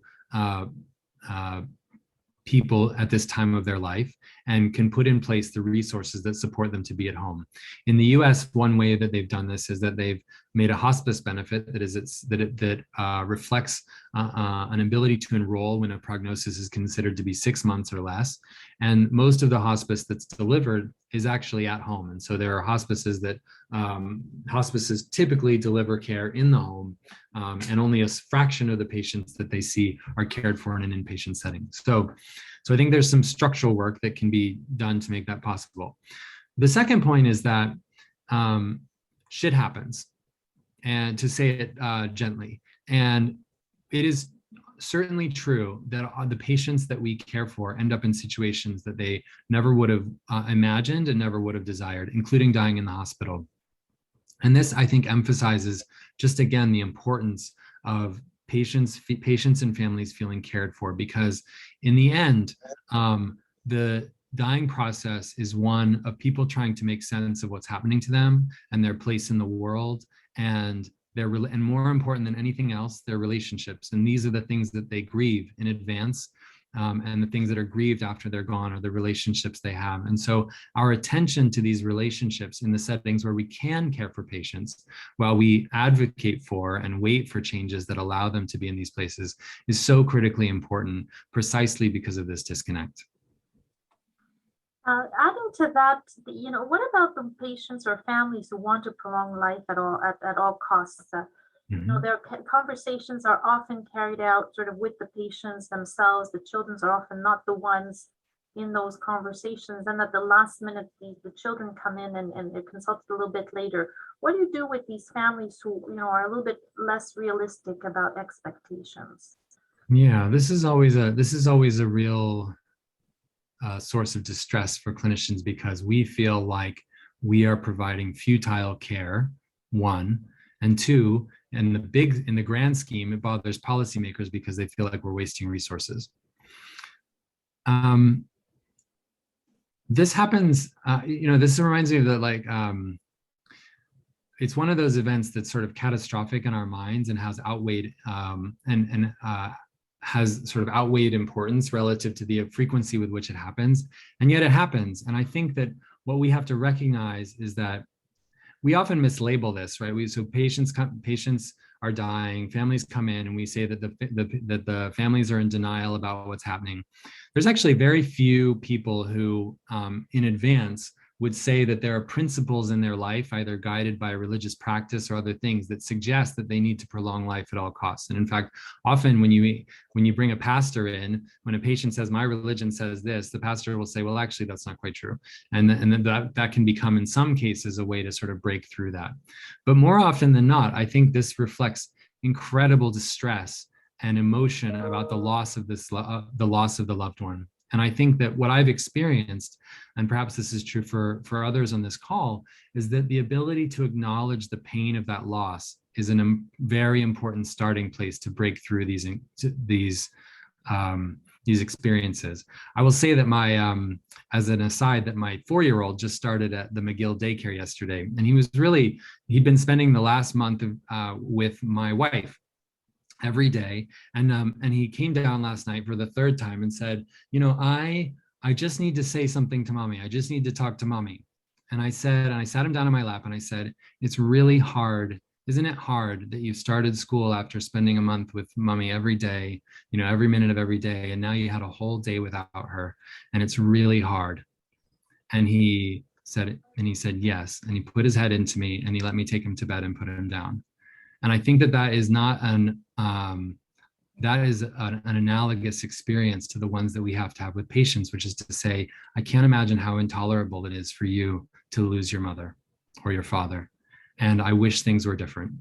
Speaker 3: people at this time of their life and can put in place the resources that support them to be at home. In the US, one way that they've done this is that they've made a hospice benefit that reflects an ability to enroll when a prognosis is considered to be 6 months or less. And most of the hospice that's delivered is actually at home. And so there are hospices that hospices typically deliver care in the home, and only a fraction of the patients that they see are cared for in an inpatient setting. So I think there's some structural work that can be done to make that possible. The second point is that shit happens, and to say it gently. And it is certainly true that the patients that we care for end up in situations that they never would have imagined and never would have desired, including dying in the hospital. And this, I think, emphasizes just again the importance of patients and families feeling cared for, because in the end, the dying process is one of people trying to make sense of what's happening to them and their place in the world, and more important than anything else, their relationships. And these are the things that they grieve in advance, and the things that are grieved after they're gone are the relationships they have. And so our attention to these relationships in the settings where we can care for patients while we advocate for and wait for changes that allow them to be in these places is so critically important, precisely because of this disconnect.
Speaker 1: Adding to that, what about the patients or families who want to prolong life at all costs? Their conversations are often carried out sort of with the patients themselves. The children are often not the ones in those conversations, and at the last minute, the children come in and they're consulted a little bit later. What do you do with these families who are a little bit less realistic about expectations?
Speaker 3: Yeah, this is always a real source of distress for clinicians, because we feel like we are providing futile care, one, and two, in the grand scheme, it bothers policymakers because they feel like we're wasting resources. This happens, this reminds me of that, it's one of those events that's sort of catastrophic in our minds and has outweighed has sort of outweighed importance relative to the frequency with which it happens. And yet it happens. And I think that what we have to recognize is that we often mislabel this, right? So patients are dying, families come in, and we say that the families are in denial about what's happening. There's actually very few people who in advance would say that there are principles in their life, either guided by religious practice or other things, that suggest that they need to prolong life at all costs. And in fact, often when you bring a pastor in, when a patient says, my religion says this, the pastor will say, well, actually, that's not quite true. And then that can become, in some cases, a way to sort of break through that. But more often than not, I think this reflects incredible distress and emotion about the loss of the loved one. And I think that what I've experienced, and perhaps this is true for others on this call, is that the ability to acknowledge the pain of that loss is a very important starting place to break through these experiences. I will say that as an aside, that my 4-year-old just started at the McGill daycare yesterday, and he'd been spending the last month with my wife. every day. And he came down last night for the third time and said, I just need to say something to mommy. I just need to talk to mommy. And I sat him down on my lap and I said, it's really hard. Isn't it hard that you started school after spending a month with mommy every day, every minute of every day, and now you had a whole day without her, and it's really hard. And he said, yes. And he put his head into me and he let me take him to bed and put him down. And I think that is not an analogous experience to the ones that we have to have with patients, which is to say, I can't imagine how intolerable it is for you to lose your mother or your father. And I wish things were different.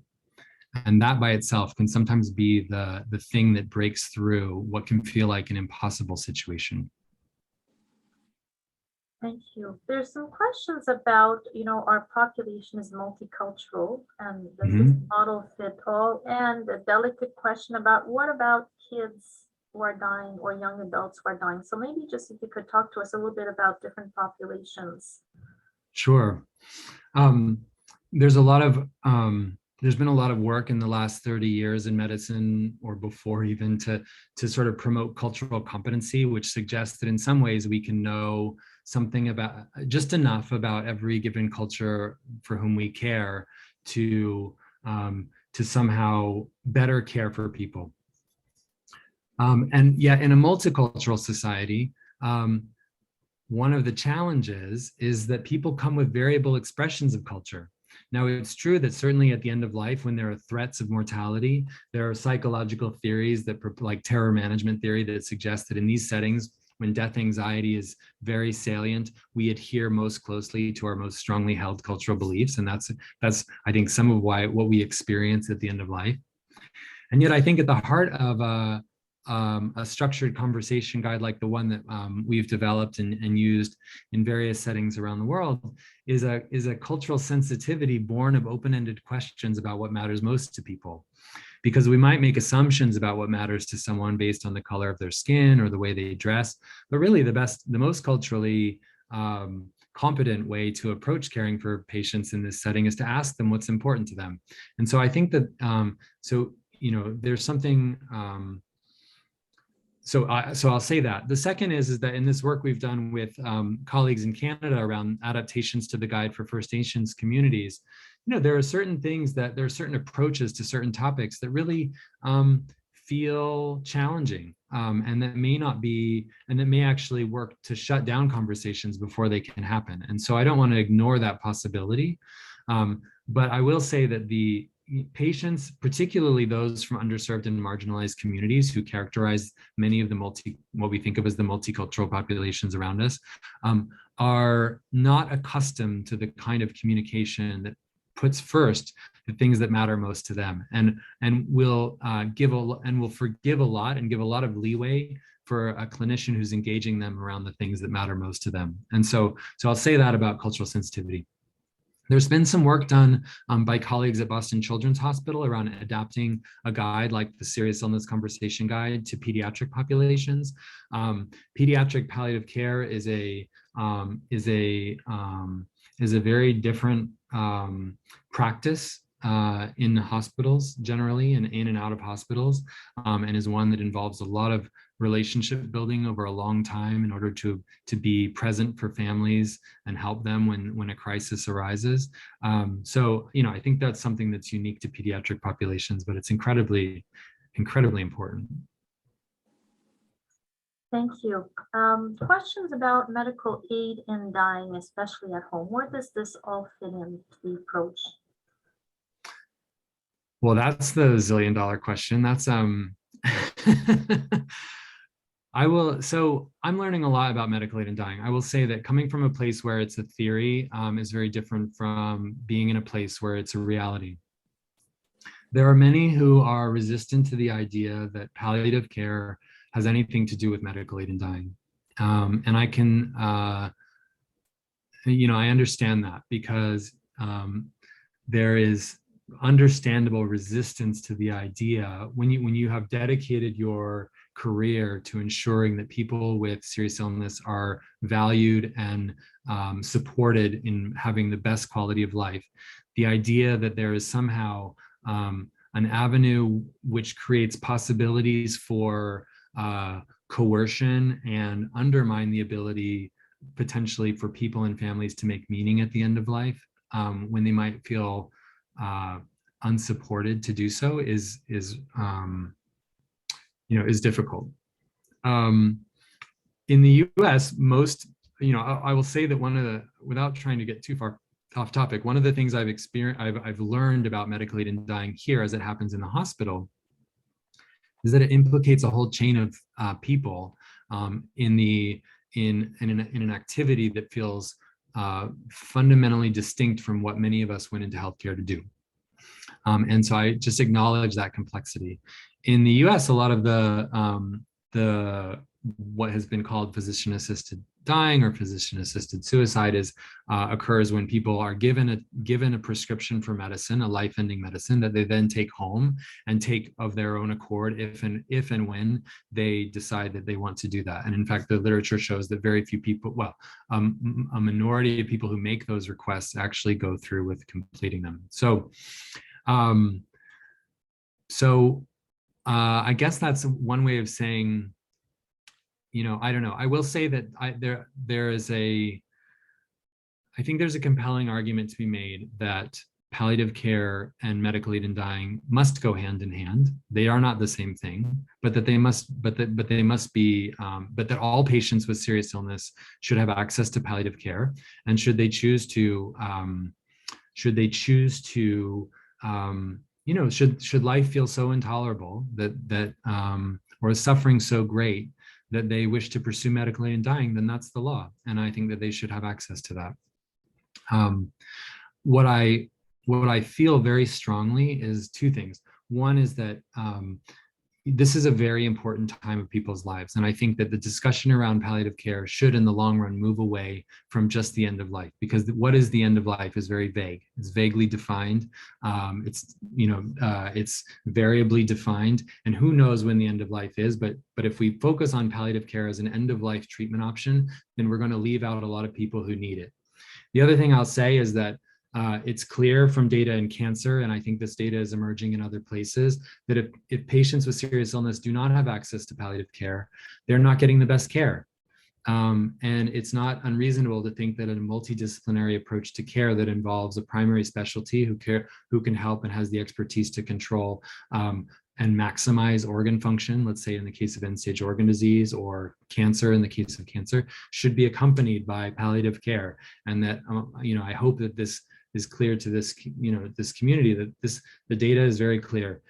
Speaker 3: And that by itself can sometimes be the thing that breaks through what can feel like an impossible situation.
Speaker 1: Thank you. There's some questions about, our population is multicultural and does this model fit all? And a delicate question about what about kids who are dying or young adults who are dying? So maybe just if you could talk to us a little bit about different populations.
Speaker 3: Sure. There's been a lot of work in the last 30 years in medicine, or before even, to sort of promote cultural competency, which suggests that in some ways we can know something about, just enough about every given culture for whom we care to somehow better care for people. And yet in a multicultural society, one of the challenges is that people come with variable expressions of culture. Now, it's true that certainly at the end of life, when there are threats of mortality, there are psychological theories that, like terror management theory, that suggest that in these settings, when death anxiety is very salient, we adhere most closely to our most strongly held cultural beliefs. And that's I think, some of what we experience at the end of life. And yet I think at the heart of a structured conversation guide like the one that we've developed and used in various settings around the world is a cultural sensitivity born of open-ended questions about what matters most to people. Because we might make assumptions about what matters to someone based on the color of their skin or the way they dress, but really the most culturally competent way to approach caring for patients in this setting is to ask them what's important to them. And so I think that, there's something, so I'll say that. The second is that in this work we've done with colleagues in Canada around adaptations to the Guide for First Nations communities, there are certain approaches to certain topics that really feel challenging, and that may actually work to shut down conversations before they can happen. And so I don't want to ignore that possibility, but I will say that the patients, particularly those from underserved and marginalized communities who characterize many of what we think of as the multicultural populations around us, are not accustomed to the kind of communication that puts first the things that matter most to them, and will forgive a lot and give a lot of leeway for a clinician who's engaging them around the things that matter most to them. And so I'll say that about cultural sensitivity. There's been some work done by colleagues at Boston Children's Hospital around adapting a guide like the Serious Illness Conversation Guide to pediatric populations. Pediatric palliative care is a very different practice in hospitals generally, and in and out of hospitals, and is one that involves a lot of relationship building over a long time in order to be present for families and help them when a crisis arises. So I think that's something that's unique to pediatric populations, but it's incredibly important.
Speaker 1: Thank you. Questions about medical aid in dying, especially at home. Where does this all fit into the approach?
Speaker 3: Well, that's the zillion-dollar question. That's so I'm learning a lot about medical aid in dying. I will say that coming from a place where it's a theory is very different from being in a place where it's a reality. There are many who are resistant to the idea that palliative care has anything to do with medical aid in dying. And I can, I understand that because there is understandable resistance to the idea when you have dedicated your career to ensuring that people with serious illness are valued and supported in having the best quality of life. The idea that there is somehow an avenue which creates possibilities for coercion and undermine the ability potentially for people and families to make meaning at the end of life, when they might feel unsupported to do so, is difficult. In the US, most, I will say that one of the, without trying to get too far off topic, one of the things I've experienced, I've learned about medical aid in dying here as it happens in the hospital is that it implicates a whole chain of people in an activity that feels fundamentally distinct from what many of us went into healthcare to do. And so I just acknowledge that complexity. In the US, a lot of the what has been called physician-assisted dying or physician-assisted suicide occurs when people are given a prescription for medicine, a life-ending medicine that they then take home and take of their own accord if and when they decide that they want to do that. And in fact, the literature shows that very few people, well, a minority of people who make those requests actually go through with completing them. So, I guess that's one way of saying, I don't know. I will say that I think there's a compelling argument to be made that palliative care and medical aid in dying must go hand in hand. They are not the same thing, but that all patients with serious illness should have access to palliative care, and should life feel so intolerable or is suffering so great that they wish to pursue medical aid in dying, then that's the law. And I think that they should have access to that. What I feel very strongly is two things. One is that this is a very important time of people's lives. And I think that the discussion around palliative care should in the long run move away from just the end of life, because what is the end of life is very vague. It's vaguely defined. It's variably defined, and who knows when the end of life is. But if we focus on palliative care as an end of life treatment option, then we're going to leave out a lot of people who need it. The other thing I'll say is that it's clear from data in cancer, and I think this data is emerging in other places, that if patients with serious illness do not have access to palliative care, they're not getting the best care. And it's not unreasonable to think that a multidisciplinary approach to care that involves a primary specialty who can help and has the expertise to control and maximize organ function, let's say in the case of end-stage organ disease, or cancer in the case of cancer, should be accompanied by palliative care. And that, I hope that this is clear to this, this community, that the data is very clear.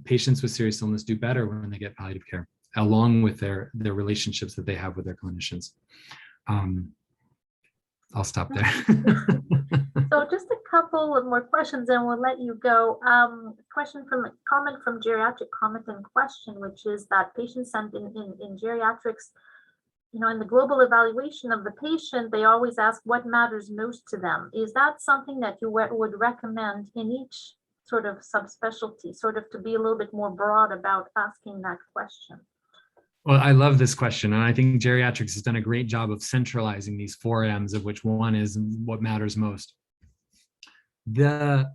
Speaker 3: Patients with serious illness do better when they get palliative care, along with their relationships that they have with their clinicians. I'll stop there.
Speaker 1: So just a couple of more questions and we'll let you go. Comment from geriatric comment and question, which is that patients sent in geriatrics, in the global evaluation of the patient, they always ask what matters most to them. Is that something that you would recommend in each sort of subspecialty, sort of to be a little bit more broad about asking that question?
Speaker 3: Well, I love this question, and I think geriatrics has done a great job of centralizing these 4 M's, of which one is what matters most. I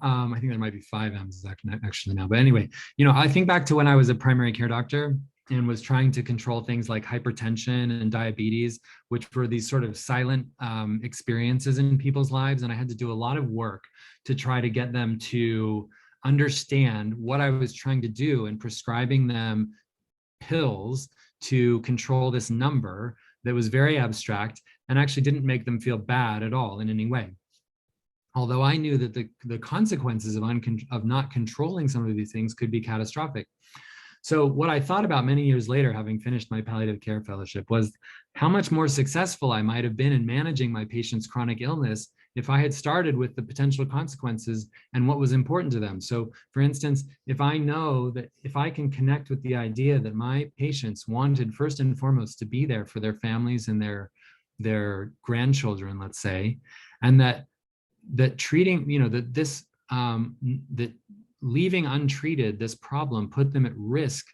Speaker 3: think there might be 5 M's actually now, but anyway, I think back to when I was a primary care doctor and was trying to control things like hypertension and diabetes, which were these sort of silent experiences in people's lives, and I had to do a lot of work to try to get them to understand what I was trying to do and prescribing them pills to control this number that was very abstract and actually didn't make them feel bad at all in any way. Although I knew that the consequences of not controlling some of these things could be catastrophic. So what I thought about many years later, having finished my palliative care fellowship, was how much more successful I might have been in managing my patient's chronic illness if I had started with the potential consequences and what was important to them. So for instance, if I know that if I can connect with the idea that my patients wanted first and foremost to be there for their families and their grandchildren, let's say, and that treating, that leaving untreated this problem put them at risk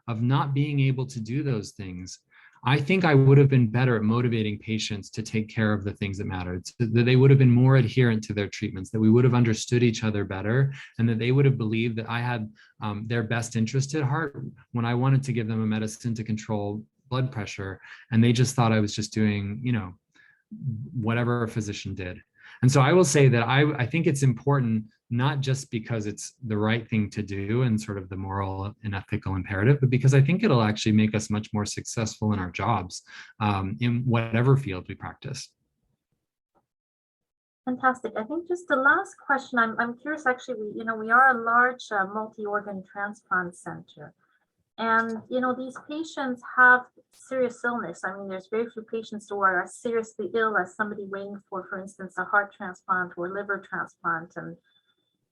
Speaker 3: of not being able to do those things, I think I would have been better at motivating patients to take care of the things that mattered, so that they would have been more adherent to their treatments, that we would have understood each other better, and that they would have believed that I had their best interest at heart when I wanted to give them a medicine to control blood pressure. And they just thought I was just doing, whatever a physician did. And so I will say that I think it's important, not just because it's the right thing to do and sort of the moral and ethical imperative, but because I think it'll actually make us much more successful in our jobs in whatever field we practice.
Speaker 1: Fantastic. I think just the last question, I'm curious, actually, we are a large multi-organ transplant center. And, these patients have serious illness. I mean, there's very few patients who are as seriously ill as somebody waiting for instance, a heart transplant or liver transplant.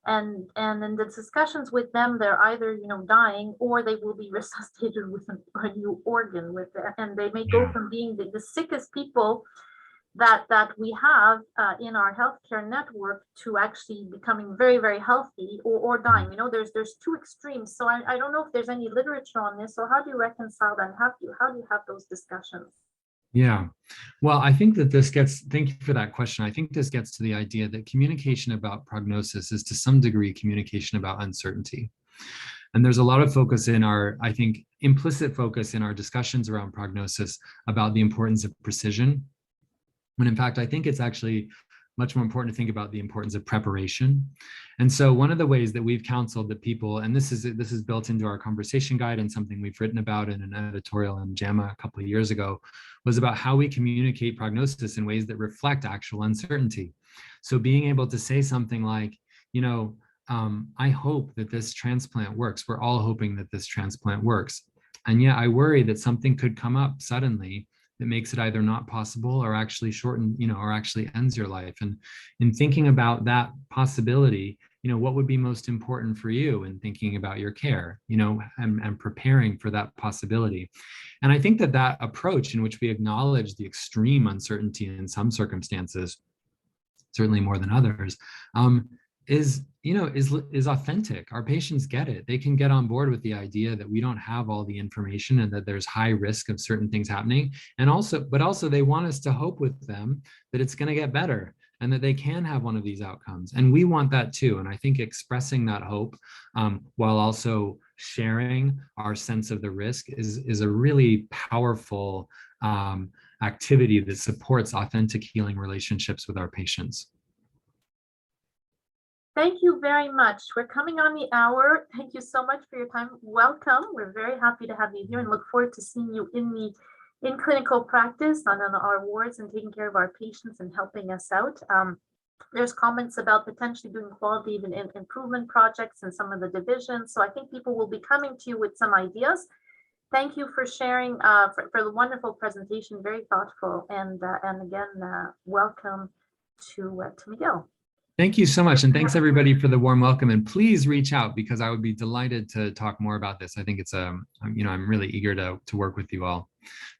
Speaker 1: And in the discussions with them, they're either, dying, or they will be resuscitated with a new organ and they may go from being the sickest people that we have in our healthcare network to actually becoming very, very healthy or dying. There's two extremes. So I don't know if there's any literature on this. So how do you reconcile that? How do you have those discussions?
Speaker 3: Yeah, well, I think that thank you for that question. I think this gets to the idea that communication about prognosis is to some degree communication about uncertainty. And there's a lot of focus implicit focus in our discussions around prognosis about the importance of precision, when in fact, I think it's actually much more important to think about the importance of preparation. And so one of the ways that we've counseled the people, and this is built into our conversation guide and something we've written about in an editorial in JAMA a couple of years ago, was about how we communicate prognosis in ways that reflect actual uncertainty. So being able to say something like, I hope that this transplant works. We're all hoping that this transplant works. And yet I worry that something could come up suddenly that makes it either not possible or actually or actually ends your life. And in thinking about that possibility, what would be most important for you in thinking about your care, and preparing for that possibility. And I think that approach in which we acknowledge the extreme uncertainty in some circumstances, certainly more than others, is authentic. Our patients get it. They can get on board with the idea that we don't have all the information and that there's high risk of certain things happening. But also they want us to hope with them that it's going to get better and that they can have one of these outcomes. And we want that too. And I think expressing that hope while also sharing our sense of the risk is a really powerful activity that supports authentic healing relationships with our patients.
Speaker 1: Thank you very much. We're coming on the hour. Thank you so much for your time. Welcome. We're very happy to have you here and look forward to seeing you in clinical practice on our wards and taking care of our patients and helping us out. There's comments about potentially doing quality improvement projects in some of the divisions. So I think people will be coming to you with some ideas. Thank you for sharing, for the wonderful presentation, very thoughtful. And again, welcome to Miguel.
Speaker 3: Thank you so much. And thanks everybody for the warm welcome. And please reach out because I would be delighted to talk more about this. I think it's I'm really eager to work with you all.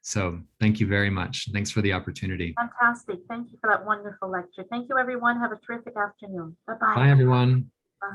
Speaker 3: So thank you very much. Thanks for the opportunity.
Speaker 1: Fantastic. Thank you for that wonderful lecture. Thank you, everyone. Have a terrific afternoon. Bye-bye.
Speaker 3: Bye, everyone.
Speaker 1: Bye.